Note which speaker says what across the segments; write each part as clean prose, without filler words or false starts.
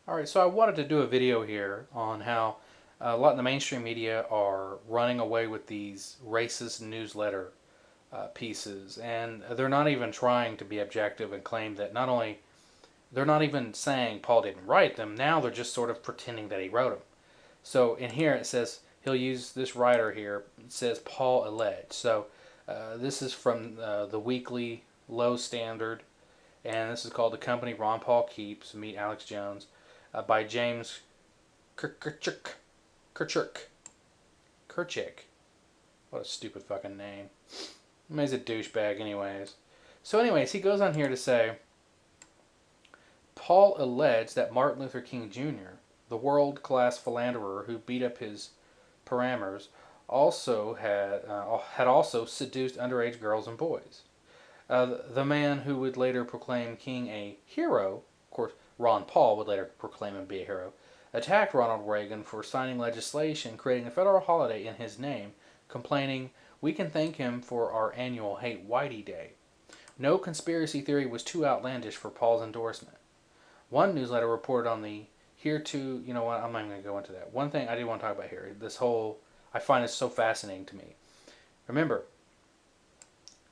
Speaker 1: Alright, so I wanted to do a video here on how a lot of the mainstream media are running away with these racist newsletter pieces, and they're not even trying to be objective and claim that not only they're not even saying Paul didn't write them, now they're just sort of pretending that he wrote them. So in here it says he'll use this writer here. It says Paul alleged. So this is from the weekly Low Standard, and this is called "The Company Ron Paul Keeps." Meet Alex Jones, by James Kirchirk. Kirchirk. Kirchik. What a stupid fucking name. He's a douchebag, anyways. So, anyways, he goes on here to say Paul alleged that Martin Luther King Jr., the world-class philanderer who beat up his paramours, also had also seduced underage girls and boys. The man who would later proclaim King a hero, of course, Ron Paul would later proclaim him to be a hero, attacked Ronald Reagan for signing legislation creating a federal holiday in his name, complaining, "We can thank him for our annual Hate Whitey Day." No conspiracy theory was too outlandish for Paul's endorsement. One newsletter reported on the here to, you know what, I'm not even going to go into that. One thing I did want to talk about here, this whole, I find it so fascinating to me. Remember,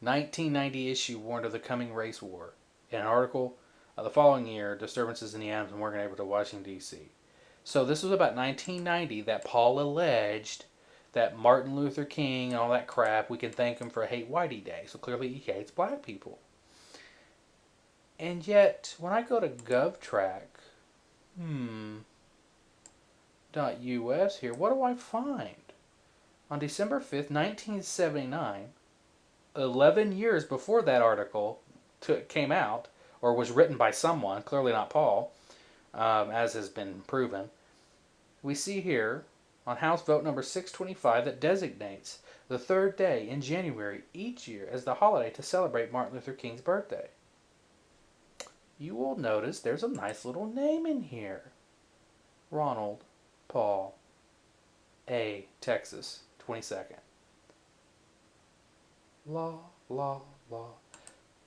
Speaker 1: 1990 issue warned of the coming race war. In an article the following year, disturbances in the Adams and Morgan neighborhood of Washington, D.C. So this was about 1990 that Paul alleged that Martin Luther King and all that crap, we can thank him for Hate Whitey Day. So clearly he hates black people. And yet, when I go to GOVTRAK, .us here, what do I find? On December 5th, 1979, 11 years before that article came out, or was written by someone, clearly not Paul, as has been proven, we see here on House Vote number 625 that designates the third day in January each year as the holiday to celebrate Martin Luther King's birthday. You will notice there's a nice little name in here. Ronald Paul A. Texas, 22nd. La, la, la.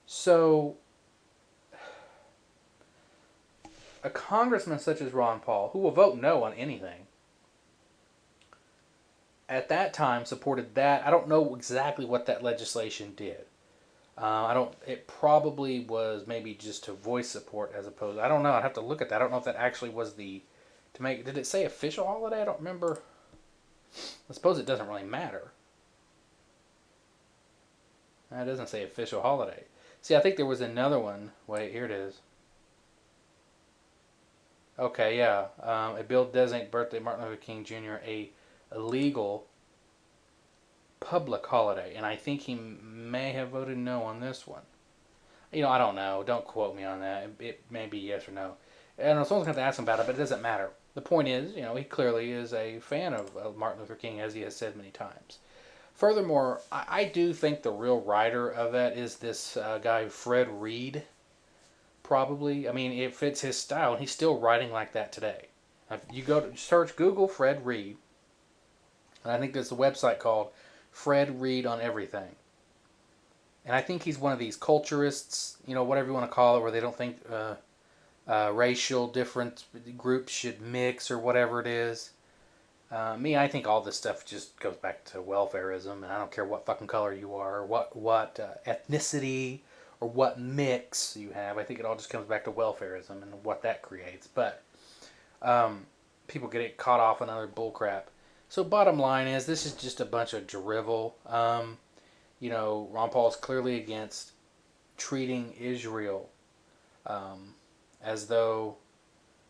Speaker 1: So, a congressman such as Ron Paul, who will vote no on anything, at that time supported that. I don't know exactly what that legislation did. I don't. It probably was maybe just to voice support as opposed. I don't know. I'd have to look at that. I don't know if that actually was the to make. Did it say official holiday? I don't remember. I suppose it doesn't really matter. It doesn't say official holiday. See, I think there was another one. Wait, here it is. Okay, yeah. A bill designates birthday Martin Luther King Jr. a legal public holiday, and I think he may have voted no on this one. You know, I don't know. Don't quote me on that. It may be yes or no. And someone's going to ask him about it, but it doesn't matter. The point is, you know, he clearly is a fan of Martin Luther King, as he has said many times. Furthermore, I do think the real writer of that is this guy, Fred Reed, probably. I mean, it fits his style, and he's still writing like that today. If you go to search Google Fred Reed, and I think there's a website called Fred Reed on Everything. And I think he's one of these culturists, you know, whatever you want to call it, where they don't think racial different groups should mix or whatever it is. I think all this stuff just goes back to welfarism, and I don't care what fucking color you are, or what ethnicity, or what mix you have. I think it all just comes back to welfarism and what that creates. But people get caught off on other bullcrap. So bottom line is, this is just a bunch of drivel. You know, Ron Paul is clearly against treating Israel as though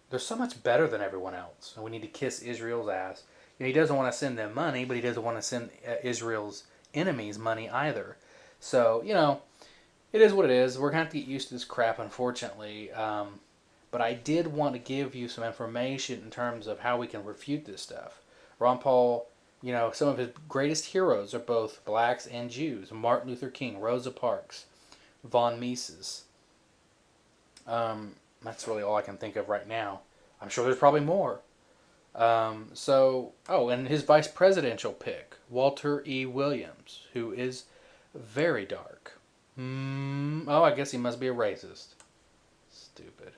Speaker 1: they're so much better than everyone else, and we need to kiss Israel's ass. You know, he doesn't want to send them money, but he doesn't want to send Israel's enemies money either. So, you know, it is what it is. We're going to have to get used to this crap, unfortunately. But I did want to give you some information in terms of how we can refute this stuff. Ron Paul, you know, some of his greatest heroes are both blacks and Jews. Martin Luther King, Rosa Parks, von Mises. That's really all I can think of right now. I'm sure there's probably more. And his vice presidential pick, Walter E. Williams, who is very dark. I guess he must be a racist. Stupid.